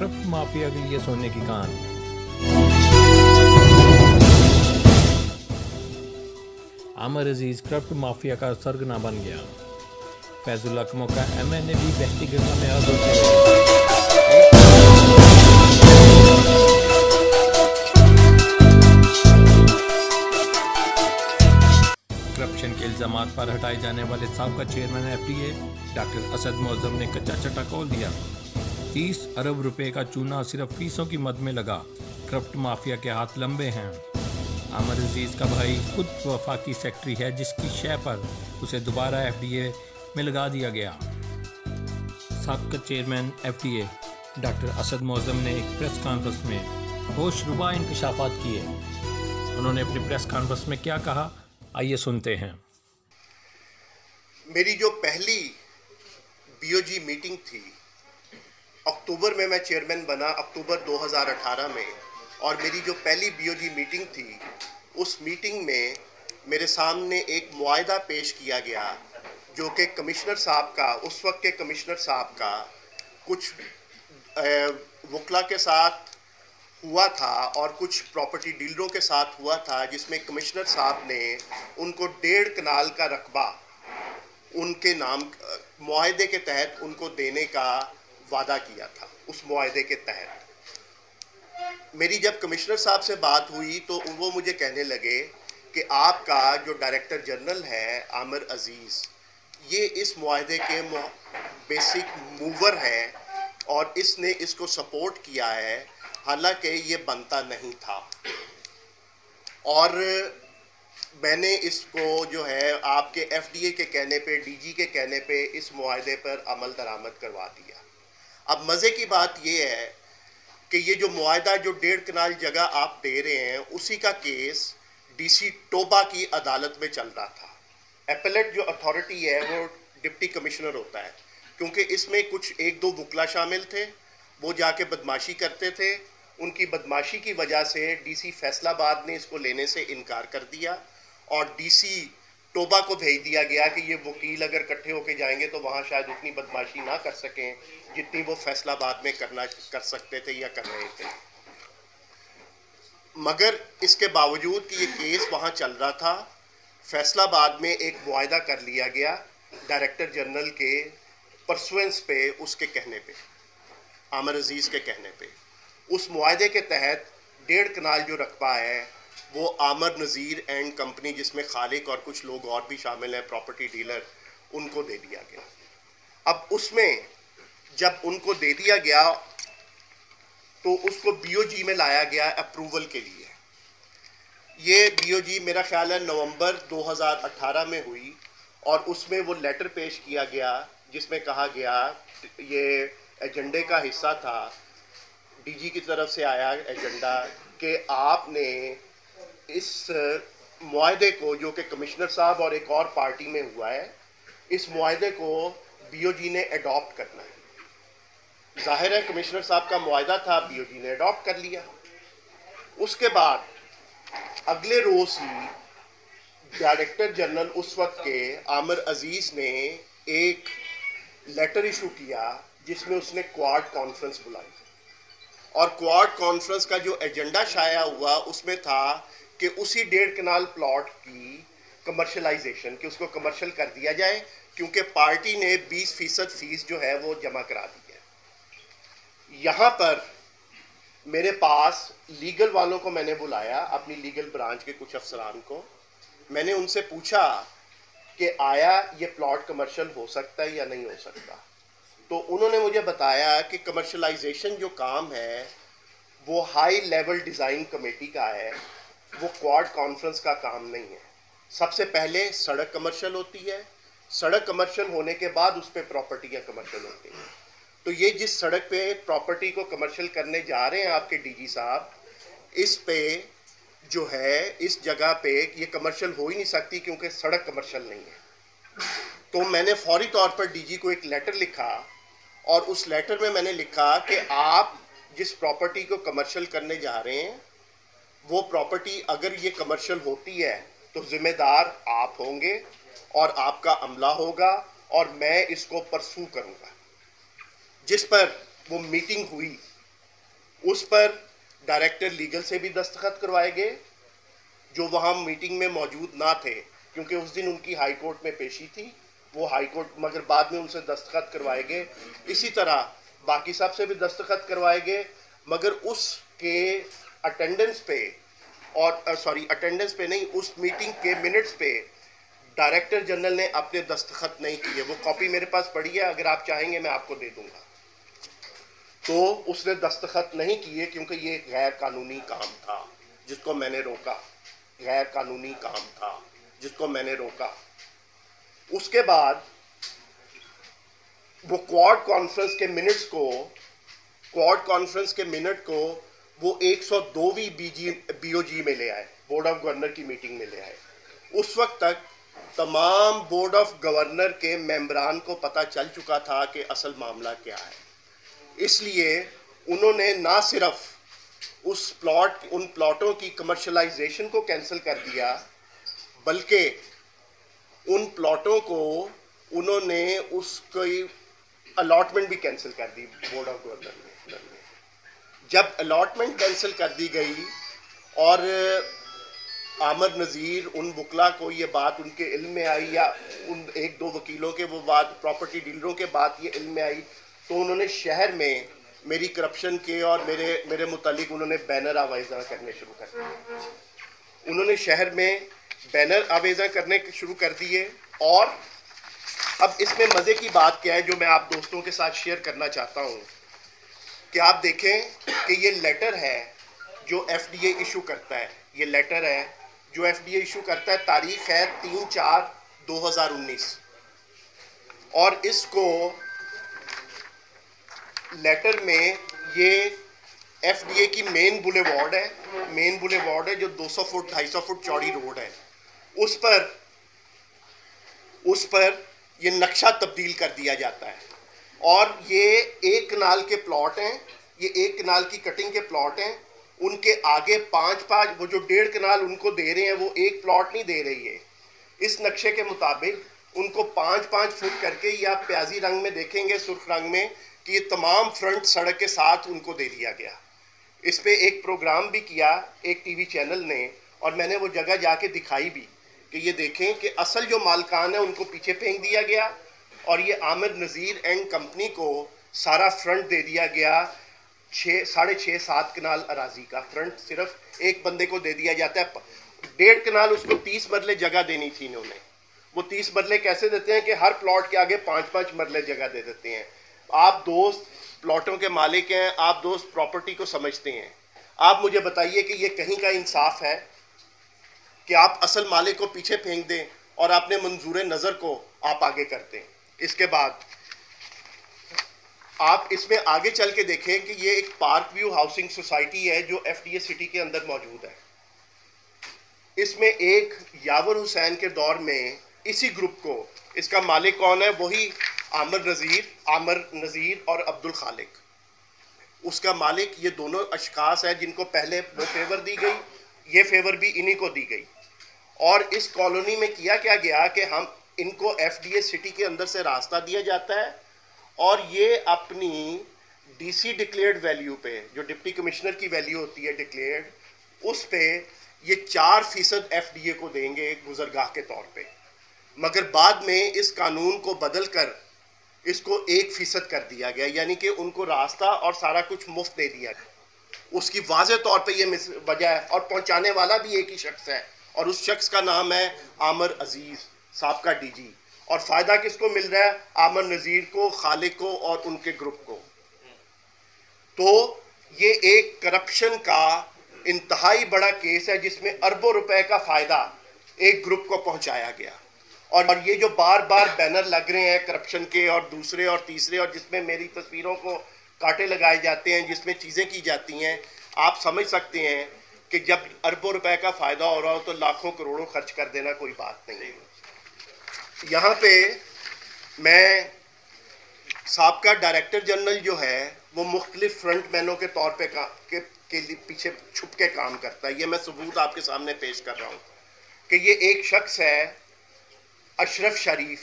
Corrupt mafia के लिए सोने की कान। आमिर अजीज करप्ट माफिया का सरगना बन गया। फैजुल्लाह का मौका MNA भी बहती गंगा में हाथ धोते रहे। करप्शन के इल्जामात पर हटाए जाने वाले साबका chairman FDA doctor Asad Moazzam ने कच्चा चट्टा खोल दिया। 30 अरब रुपए का चूना सिर्फ फीसों की मद में लगा। करप्ट माफिया के हाथ लंबे हैं। आमिर अजीज का भाई खुद वफाकी सेक्रेटरी है, जिसकी शय पर उसे दोबारा FDA में लगा दिया गया। साबका chairman FDA doctor Asad Moazzam ने एक प्रेस कॉन्फ्रेंस में होशरुबा इंकशाफात किए। उन्होंने अपनी प्रेस कॉन्फ्रेंस में क्या कहा, आइए सुनते हैं। मेरी जो पहली BOG मीटिंग थी, अक्टूबर में मैं चेयरमैन बना, अक्टूबर 2018 में, और मेरी जो पहली BOG मीटिंग थी, उस मीटिंग में मेरे सामने एक मुआहदा पेश किया गया जो कि कमिश्नर साहब का, उस वक्त के कमिश्नर साहब का कुछ वकला के साथ हुआ था और कुछ प्रॉपर्टी डीलरों के साथ हुआ था, जिसमें कमिश्नर साहब ने उनको 1.5 कनाल का रकबा उनके नाम मुआहदे के तहत उनको देने का वादा किया था। उस मुआहदे के तहत मेरी जब कमिश्नर साहब से बात हुई तो वो मुझे कहने लगे कि आपका जो डायरेक्टर जनरल है आमिर अजीज़, ये इस मुआहदे के बेसिक मूवर है और इसने इसको सपोर्ट किया है, हालांकि ये बनता नहीं था। और मैंने इसको जो है आपके FDA के कहने पे, DG के कहने पे इस मुआहदे पर अमल दरामद करवा दिया। अब मज़े की बात ये है कि ये जो मुआहदा, जो 1.5 कनाल जगह आप दे रहे हैं, उसी का केस DC टोबा की अदालत में चल रहा था। एपेलेट जो अथॉरिटी है वो डिप्टी कमिश्नर होता है, क्योंकि इसमें कुछ 1-2 वकला शामिल थे, वो जाके बदमाशी करते थे। उनकी बदमाशी की वजह से DC फैसलाबाद ने इसको लेने से इनकार कर दिया और DC टोबा को भेज दिया गया कि ये वकील अगर इकट्ठे होके जाएंगे तो वहाँ शायद उतनी बदमाशी ना कर सकें जितनी वो फैसलाबाद में कर सकते थे या कर रहे थे। मगर इसके बावजूद कि ये केस वहाँ चल रहा था, फैसलाबाद में एक मुआहदा कर लिया गया डायरेक्टर जनरल के परसुएंस पे, उसके कहने पे, आमिर अजीज़ के कहने पे। उस मुआहदे के तहत 1.5 कनाल जो रकबा है वो आमिर नज़ीर एंड कंपनी, जिसमें खालिक और कुछ लोग और भी शामिल हैं, प्रॉपर्टी डीलर, उनको दे दिया गया। अब उसमें जब उनको दे दिया गया तो उसको BOG में लाया गया अप्रूवल के लिए। ये BOG मेरा ख्याल है नवंबर 2018 में हुई और उसमें वो लेटर पेश किया गया जिसमें कहा गया, ये एजेंडे का हिस्सा था, DG की तरफ से आया एजेंडा कि आपने इस मुआहदे को, जो कि कमिश्नर साहब और एक और पार्टी में हुआ है, इस मुआहदे को BOG ने अडॉप्ट करना है। जाहिर है कमिश्नर साहब का मुआहदा था, BOG ने अडॉप्ट कर लिया। उसके बाद अगले रोज़ ही डायरेक्टर जनरल उस वक्त के आमिर अजीज़ ने एक लेटर इशू किया जिसमें उसने क्वाड कॉन्फ्रेंस बुलाई और क्वाड कॉन्फ्रेंस का जो एजेंडा शाया हुआ उसमें था कि उसी 1.5 कनाल प्लॉट की कमर्शलाइजेशन, कि उसको कमर्शियल कर दिया जाए, क्योंकि पार्टी ने 20% फीस जो है वो जमा करा दी है। यहाँ पर मेरे पास लीगल वालों को मैंने बुलाया, अपनी लीगल ब्रांच के कुछ अफसरान को। मैंने उनसे पूछा कि आया ये प्लॉट कमर्शियल हो सकता है या नहीं हो सकता। तो उन्होंने मुझे बताया कि कमर्शलाइजेशन जो काम है वो हाई लेवल डिज़ाइन कमेटी का है, वो क्वाड कॉन्फ्रेंस का काम नहीं है। सबसे पहले सड़क कमर्शियल होती है, सड़क कमर्शियल होने के बाद उस पर प्रॉपर्टियाँ कमर्शियल होती हैं। तो ये जिस सड़क पे प्रॉपर्टी को कमर्शियल करने जा रहे हैं आपके DG साहब, इस पे जो है, इस जगह पे ये कमर्शियल हो ही नहीं सकती क्योंकि सड़क कमर्शियल नहीं है। तो मैंने फौरी तौर पर DG को एक लेटर लिखा और उस लेटर में मैंने लिखा कि आप जिस प्रॉपर्टी को कमर्शियल करने जा रहे हैं वो प्रॉपर्टी अगर ये कमर्शियल होती है तो ज़िम्मेदार आप होंगे और आपका अमला होगा और मैं इसको परसू करूँगा। जिस पर वो मीटिंग हुई उस पर डायरेक्टर लीगल से भी दस्तखत करवाए गए जो वहाँ मीटिंग में मौजूद ना थे, क्योंकि उस दिन उनकी हाई कोर्ट में पेशी थी, वो हाई कोर्ट, मगर बाद में उनसे दस्तखत करवाए गए। इसी तरह बाकी साहब से भी दस्तखत करवाए गए, मगर उसके अटेंडेंस पे और अटेंडेंस पे नहीं, उस मीटिंग के मिनट्स पे डायरेक्टर जनरल ने अपने दस्तखत नहीं किए। वो कॉपी मेरे पास पड़ी है, अगर आप चाहेंगे मैं आपको दे दूंगा। तो उसने दस्तखत नहीं किए क्योंकि ये गैर कानूनी काम था जिसको मैंने रोका, गैर कानूनी काम था जिसको मैंने रोका। उसके बाद वो क्वाड कॉन्फ्रेंस के मिनट्स को, क्वाड कॉन्फ्रेंस के मिनट को वो 102वीं BOG में ले आए, बोर्ड ऑफ गवर्नर की मीटिंग में ले आए। उस वक्त तक तमाम बोर्ड ऑफ गवर्नर के मेंबरान को पता चल चुका था कि असल मामला क्या है, इसलिए उन्होंने ना सिर्फ उन प्लॉटों की कमर्शलाइजेशन को कैंसिल कर दिया, बल्कि उन प्लॉटों को उन्होंने उसकी अलॉटमेंट भी कैंसिल कर दी बोर्ड ऑफ गवर्नर ने। जब अलॉटमेंट कैंसिल कर दी गई और आमिर नज़ीर उन वकला को ये बात उनके इल्म में आई, या उन एक दो वकीलों के वो बात, प्रॉपर्टी डीलरों के बात ये इल्म में आई, तो उन्होंने शहर में मेरी करप्शन के और मेरे मुतालिक उन्होंने बैनर आवेज़ा करने शुरू कर दिए। उन्होंने शहर में बैनर आवेज़ा करने शुरू कर दिए। और अब इसमें मज़े की बात क्या है जो मैं आप दोस्तों के साथ शेयर करना चाहता हूँ कि आप देखें कि ये लेटर है जो FDA इशू करता है, ये लेटर है जो FDA इशू करता है, तारीख है 3/4/2019, और इसको लेटर में ये FDA की मेन बुलेवार्ड है जो 200 फुट 250 फुट चौड़ी रोड है, उस पर ये नक्शा तब्दील कर दिया जाता है। और ये एक कनाल के प्लॉट हैं, ये एक कनाल की कटिंग के प्लॉट हैं, उनके आगे 5-5, वो जो 1.5 कनाल उनको दे रहे हैं वो एक प्लॉट नहीं दे रही है। इस नक्शे के मुताबिक उनको 5-5 फुट करके, या प्याजी रंग में देखेंगे, सुर्ख रंग में, कि ये तमाम फ्रंट सड़क के साथ उनको दे दिया गया। इस पे एक प्रोग्राम भी किया एक TV चैनल ने, और मैंने वो जगह जाके दिखाई भी कि ये देखें कि असल जो मालकान है उनको पीछे फेंक दिया गया, और ये आमिर नज़ीर एंड कंपनी को सारा फ्रंट दे दिया गया। 6.5-7 कनाल अराजी का फ्रंट सिर्फ एक बंदे को दे दिया जाता है। 1.5 कनाल उसको 30 मरले जगह देनी थी इन्होंने। वो 30 मरले कैसे देते हैं कि हर प्लॉट के आगे 5-5 मरले जगह दे देते हैं। आप दोस्त प्लॉटों के मालिक हैं, आप दोस्त प्रॉपर्टी को समझते हैं, आप मुझे बताइए कि ये कहीं का इंसाफ है कि आप असल मालिक को पीछे फेंक दें और अपने मंजूर नज़र को आप आगे करते हैं। इसके बाद आप इसमें आगे चल के देखें कि ये एक पार्क व्यू हाउसिंग सोसाइटी है जो FDA सिटी के अंदर मौजूद है। इसमें एक यावर हुसैन के दौर में इसी ग्रुप को, इसका मालिक कौन है, वही आमिर नज़ीर और अब्दुल खालिक, उसका मालिक ये दोनों अशखास हैं जिनको पहले वो फेवर दी गई, ये फेवर भी इन्हीं को दी गई। और इस कॉलोनी में किया क्या गया कि हम इनको FDA सिटी के अंदर से रास्ता दिया जाता है, और ये अपनी DC डिक्लेयर्ड वैल्यू पे, जो डिप्टी कमिश्नर की वैल्यू होती है डिक्लेयर्ड, उस पे ये 4% FDA को देंगे गुजरगाह के तौर पे। मगर बाद में इस कानून को बदल कर इसको 1% कर दिया गया, यानी कि उनको रास्ता और सारा कुछ मुफ्त दे दिया गया। उसकी वाज़े तौर पे ये वजह है, और पहुंचाने वाला भी एक ही शख्स है, और उस शख्स का नाम है आमिर अजीज़, साबका DG। और फ़ायदा किसको मिल रहा है, आमिर नज़ीर को, खालिक को और उनके ग्रुप को। तो ये एक करप्शन का इंतहाई बड़ा केस है जिसमें अरबों रुपए का फ़ायदा एक ग्रुप को पहुंचाया गया। और ये जो बार बार बैनर लग रहे हैं करप्शन के, और दूसरे और तीसरे, और जिसमें मेरी तस्वीरों को कांटे लगाए जाते हैं, जिसमें चीज़ें की जाती हैं, आप समझ सकते हैं कि जब अरबों रुपए का फ़ायदा हो रहा हो तो लाखों करोड़ों खर्च कर देना कोई बात नहीं है। यहाँ पे मैं साबका डायरेक्टर जनरल जो है वो मुख्तलिफ फ्रंट मैनों के तौर पे के लिए पीछे छुप के काम करता है। ये मैं सबूत आपके सामने पेश कर रहा हूँ कि ये एक शख्स है अशरफ शरीफ,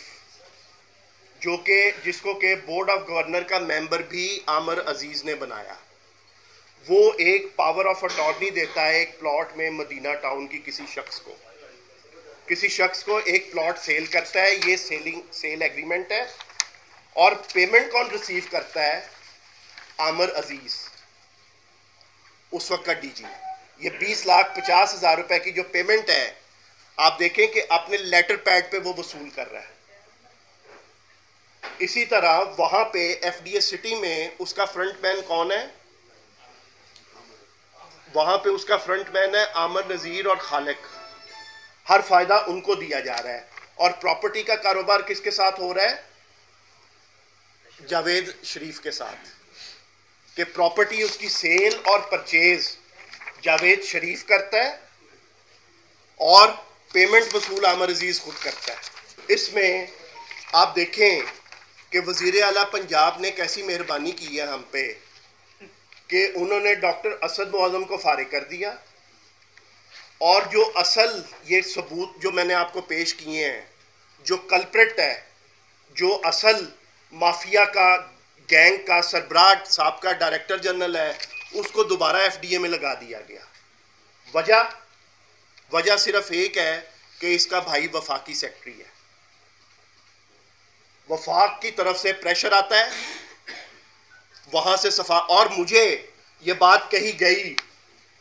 जो कि जिसको के बोर्ड ऑफ गवर्नर का मेंबर भी आमिर अजीज़ ने बनाया। वो एक पावर ऑफ अटॉर्नी देता है एक प्लॉट में मदीना टाउन की किसी शख्स को एक प्लॉट सेल करता है। ये सेल एग्रीमेंट है। और पेमेंट कौन रिसीव करता है? आमिर अजीज, उस वक्त का डीजी। ये 20,50,000 रुपए की जो पेमेंट है, आप देखें कि अपने लेटर पैड पे वो वसूल कर रहा है। इसी तरह वहां पे एफडीए सिटी में उसका फ्रंटमैन कौन है? वहां पे उसका फ्रंटमैन है आमिर नजीर और खालिक। हर फायदा उनको दिया जा रहा है। और प्रॉपर्टी का कारोबार किसके साथ हो रहा है? जावेद शरीफ के साथ। कि प्रॉपर्टी उसकी सेल और परचेज जावेद शरीफ करता है और पेमेंट वसूल आमिर अजीज खुद करता है। इसमें आप देखें कि वजीर आला पंजाब ने कैसी मेहरबानी की है हम पे कि उन्होंने डॉक्टर असद मुअज़्ज़म को फारिग कर दिया। और जो असल ये सबूत जो मैंने आपको पेश किए हैं, जो कल्प्रिट है, जो असल माफिया का गैंग का सरबराह साहब का डायरेक्टर जनरल है, उसको दोबारा एफडीए में लगा दिया गया। वजह सिर्फ एक है कि इसका भाई वफाकी सेक्रेटरी है। वफाक की तरफ से प्रेशर आता है, वहां से सफा। और मुझे ये बात कही गई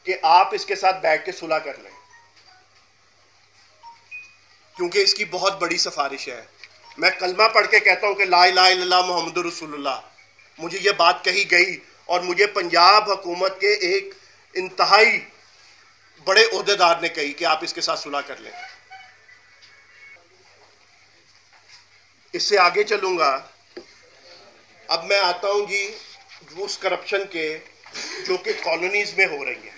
कि आप इसके साथ बैठ के सुलह कर लें, क्योंकि इसकी बहुत बड़ी सिफारिश है। मैं कलमा पढ़ के कहता हूं कि ला इलाहा इल्लल्लाह मुहम्मदुर रसूलुल्लाह। मुझे ये बात कही गई और मुझे पंजाब हुकूमत के एक इंतहाई बड़े ओहदेदार ने कही कि आप इसके साथ सुलह कर लें। इससे आगे चलूंगा। अब मैं आता हूं जी उस करप्शन के जो कि कॉलोनीज में हो रही है।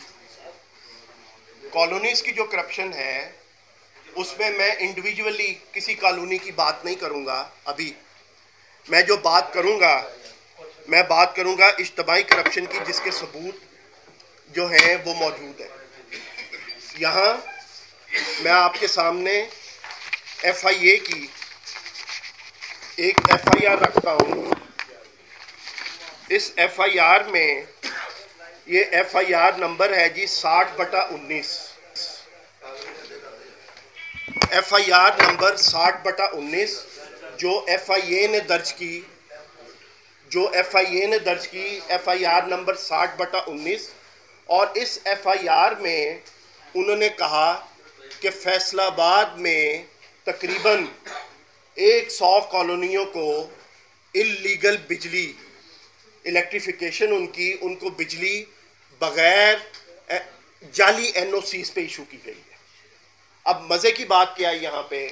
कॉलोनीज की जो करप्शन है उसमें मैं इंडिविजुअली किसी कॉलोनी की बात नहीं करूंगा। अभी मैं जो बात करूंगा, मैं बात करूंगा इज्तिमाई करप्शन की, जिसके सबूत जो हैं वो मौजूद है। यहाँ मैं आपके सामने एफआईए की एक एफआईआर रखता हूँ। इस एफआईआर में ये एफआईआर नंबर है जी 60/19। एफआईआर नंबर 60/19 जो एफआईए ने दर्ज की एफआईआर नंबर 60/19। और इस एफआईआर में उन्होंने कहा कि फैसलाबाद में तकरीबन 100 कॉलोनियों को इल्लीगल बिजली, इलेक्ट्रिफिकेशन उनको बिजली बगैर जाली एनओसीज पे इशू की गई है। अब मज़े की बात क्या है यहाँ पे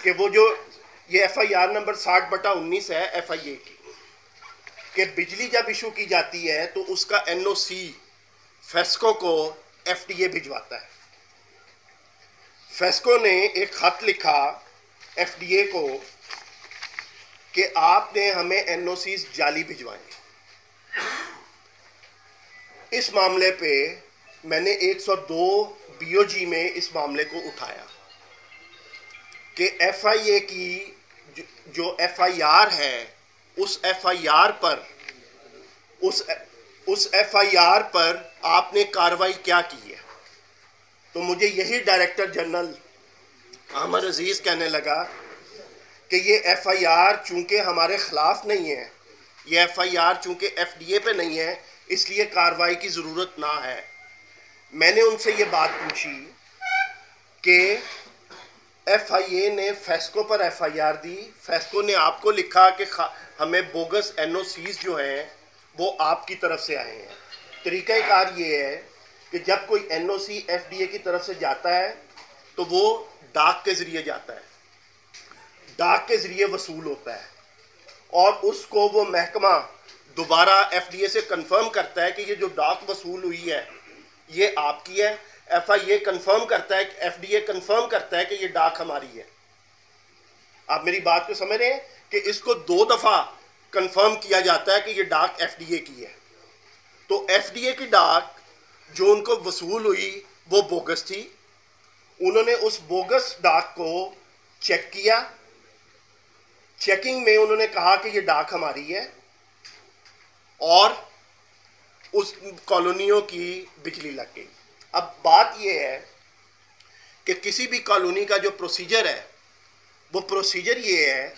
कि वो जो ये एफआईआर नंबर 60/19 है एफआईए की, कि बिजली जब इशू की जाती है तो उसका एनओसी फेस्को को एफडीए भिजवाता है। फेस्को ने एक खत लिखा एफडीए को कि आपने हमें एनओसीज जाली भिजवाए। इस मामले पे मैंने 102 बीओजी में इस मामले को उठाया कि एफआईए की जो एफआईआर है उस एफआईआर पर आपने कार्रवाई क्या की है। तो मुझे यही डायरेक्टर जनरल आमिर अजीज कहने लगा कि ये एफआईआर चूंकि हमारे खिलाफ नहीं है, ये एफआईआर चूंकि एफडीए पे नहीं है, इसलिए कार्रवाई की ज़रूरत ना है। मैंने उनसे ये बात पूछी कि एफआईए ने फेस्को पर एफआईआर दी, फेस्को ने आपको लिखा कि हमें बोगस एनओसीज जो हैं वो आपकी तरफ से आए हैं। तरीक़ाकार ये है कि जब कोई एनओसी एफडीए की तरफ से जाता है तो वो डाक के ज़रिए जाता है, डाक के ज़रिए वसूल होता है और उसको वो महकमा दोबारा एफडीए से कंफर्म करता है कि ये जो डाक वसूल हुई है ये आपकी है। एफआईए कंफर्म करता है, एफडीए कंफर्म करता है कि ये डाक हमारी है। आप मेरी बात को समझ रहे हैं कि इसको 2 दफ़ा कंफर्म किया जाता है कि ये डाक एफडीए की है। तो एफडीए की डाक जो उनको वसूल हुई वो बोगस थी। उन्होंने उस बोगस डाक को चेक किया। चेकिंग में उन्होंने कहा कि ये डाक हमारी है और उस कॉलोनियों की बिजली लग गई। अब बात यह है कि किसी भी कॉलोनी का जो प्रोसीजर है वो प्रोसीजर ये है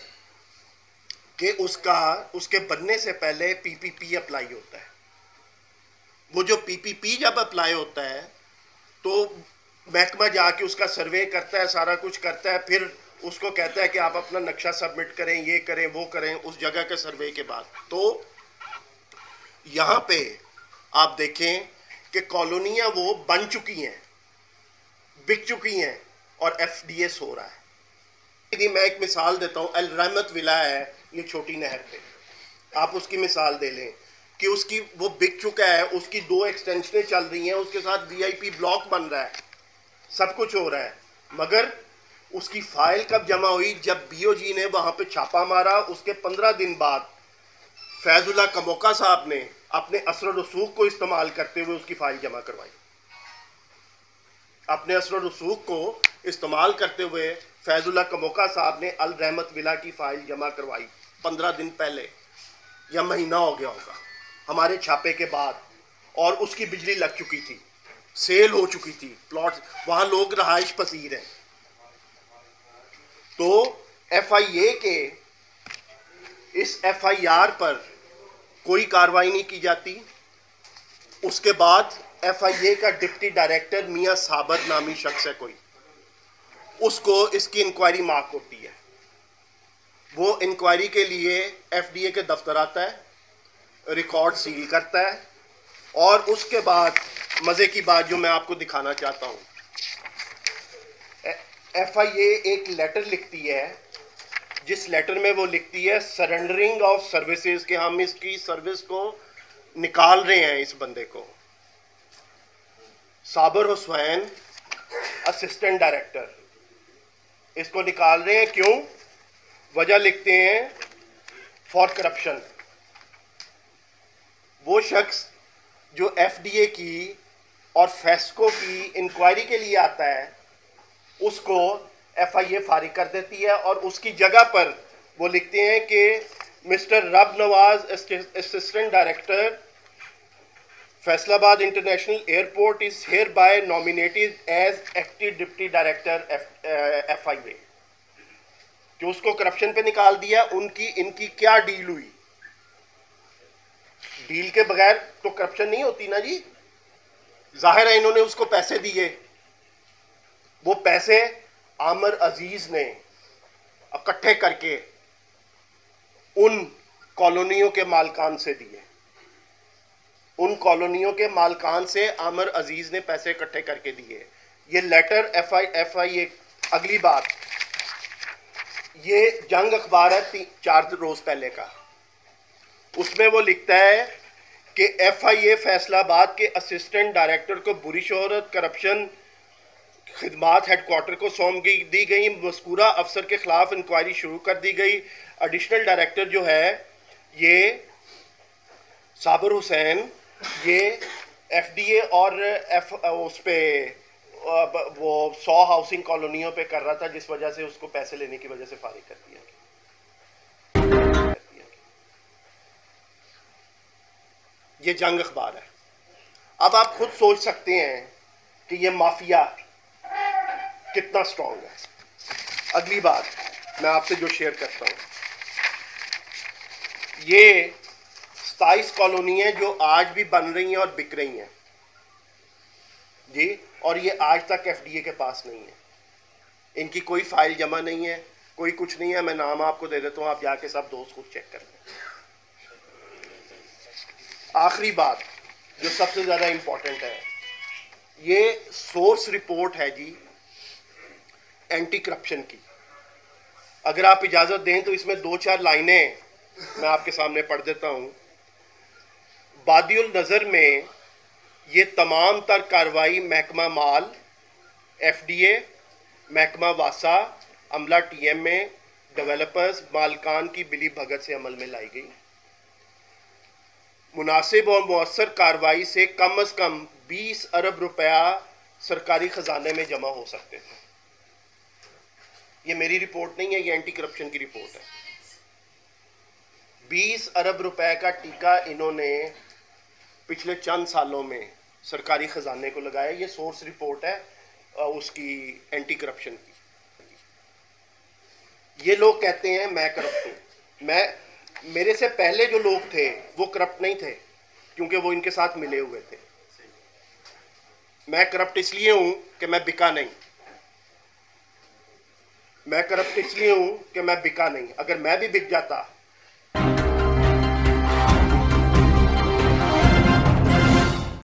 कि उसके बनने से पहले पीपीपी अप्लाई होता है। वो जो पीपीपी जब अप्लाई होता है तो महकमा जाके उसका सर्वे करता है, सारा कुछ करता है, फिर उसको कहता है कि आप अपना नक्शा सबमिट करें, ये करें वो करें उस जगह के सर्वे के बाद। तो यहाँ पे आप देखें कि कॉलोनियाँ वो बन चुकी हैं, बिक चुकी हैं और एफडीएस हो रहा है। मैं एक मिसाल देता हूँ, अल रहमत विला है ये छोटी नहर पे, आप उसकी मिसाल दे लें कि उसकी वो बिक चुका है, उसकी 2 एक्सटेंशनें चल रही हैं, उसके साथ वीआईपी ब्लॉक बन रहा है, सब कुछ हो रहा है, मगर उसकी फाइल कब जमा हुई? जब बीओजी ने वहाँ पे छापा मारा। उसके 15 दिन बाद फैजुल्ला कमोका साहब ने अपने असर रसूख को इस्तेमाल करते हुए उसकी फाइल जमा करवाई। अपने असर रसूख को इस्तेमाल करते हुए फैजुल्ला कमोका साहब ने अल रहमत विला की फाइल जमा करवाई 15 दिन पहले, या महीना हो गया होगा हमारे छापे के बाद, और उसकी बिजली लग चुकी थी, सेल हो चुकी थी, प्लॉट वहां लोग रहाइश पसीर हैं। तो एफआईए के इस एफआईआर पर कोई कार्रवाई नहीं की जाती। उसके बाद एफआईए का डिप्टी डायरेक्टर मियां साबर नामी शख्स है कोई, उसको इसकी इंक्वायरी मार्क होती है। वो इंक्वायरी के लिए एफडीए के दफ्तर आता है, रिकॉर्ड सील करता है, और उसके बाद मज़े की बात जो मैं आपको दिखाना चाहता हूँ, एफआईए एक लेटर लिखती है, जिस लेटर में वो लिखती है सरेंडरिंग ऑफ सर्विसेज, के हम इसकी सर्विस को निकाल रहे हैं, इस बंदे को साबर हुसैन असिस्टेंट डायरेक्टर, इसको निकाल रहे हैं। क्यों? वजह लिखते हैं फॉर करप्शन। वो शख्स जो एफडीए की और फेस्को की इंक्वायरी के लिए आता है, उसको एफआईए फारिग कर देती है, और उसकी जगह पर वो लिखते हैं कि mister Rab Nawaz assistant director Faisalabad international airport is hereby nominated as active deputy director FIA, कि उसको करप्शन पे निकाल दिया। इनकी क्या डील हुई? डील के बगैर तो करप्शन नहीं होती ना जी। जाहिर है इन्होंने उसको पैसे दिए, वो पैसे आमिर अजीज ने इकट्ठे करके उन कॉलोनियों के मालकान से दिए। उन कॉलोनियों के मालकान से आमिर अजीज ने पैसे इकट्ठे करके दिए। ये लेटर एफआईए। अगली बात, ये जंग अखबार है 4 रोज पहले का, उसमें वो लिखता है कि एफआईए फैसलाबाद के असिस्टेंट डायरेक्टर को बुरी शोहरत, करप्शन, खिदमात हेडक्वार्टर को सौंप दी गई। मज़कूरा अफसर के खिलाफ इंक्वायरी शुरू कर दी गई। एडिशनल डायरेक्टर जो है ये साबर हुसैन, ये एफडीए और उस पे वो 100 हाउसिंग कॉलोनियों पे कर रहा था, जिस वजह से उसको पैसे लेने की वजह से फारिग कर दिया। ये जंग अखबार है। अब आप खुद सोच सकते हैं कि ये माफिया कितना स्ट्रांग है। अगली बात मैं आपसे जो शेयर करता हूं, ये 27 कॉलोनियां जो आज भी बन रही हैं और बिक रही हैं जी, और ये आज तक एफडीए के पास नहीं है। इनकी कोई फाइल जमा नहीं है, कोई कुछ नहीं है। मैं नाम आपको दे देता हूं, आप जाके सब दोस्त खुद चेक कर लें। आखिरी बात जो सबसे ज्यादा इंपॉर्टेंट है, ये सोर्स रिपोर्ट है जी एंटी करप्शन की। अगर आप इजाजत दें तो इसमें 2-4 लाइनें मैं आपके सामने पढ़ देता हूं। बादिउल नजर में ये तमाम तर कार्रवाई महकमा माल, एफडीए, महकमा वासा, अमला टीएमए, डेवलपर्स, मालकान की बिली भगत से अमल में लाई गई। मुनासिब और मौसर कार्रवाई से कम से कम 20 अरब रुपया सरकारी खजाने में जमा हो सकते थे। ये मेरी रिपोर्ट नहीं है, ये एंटी करप्शन की रिपोर्ट है। 20 अरब रुपए का टीका इन्होंने पिछले चंद सालों में सरकारी ख़जाने को लगाया। ये सोर्स रिपोर्ट है उसकी एंटी करप्शन की। ये लोग कहते हैं मैं करप्ट हूँ। मेरे से पहले जो लोग थे वो करप्ट नहीं थे क्योंकि वो इनके साथ मिले हुए थे। मैं करप्ट इसलिए हूँ कि मैं बिका नहीं। मैं करप्ट इसलिए हूँ कि मैं बिका नहीं। अगर मैं भी बिक जाता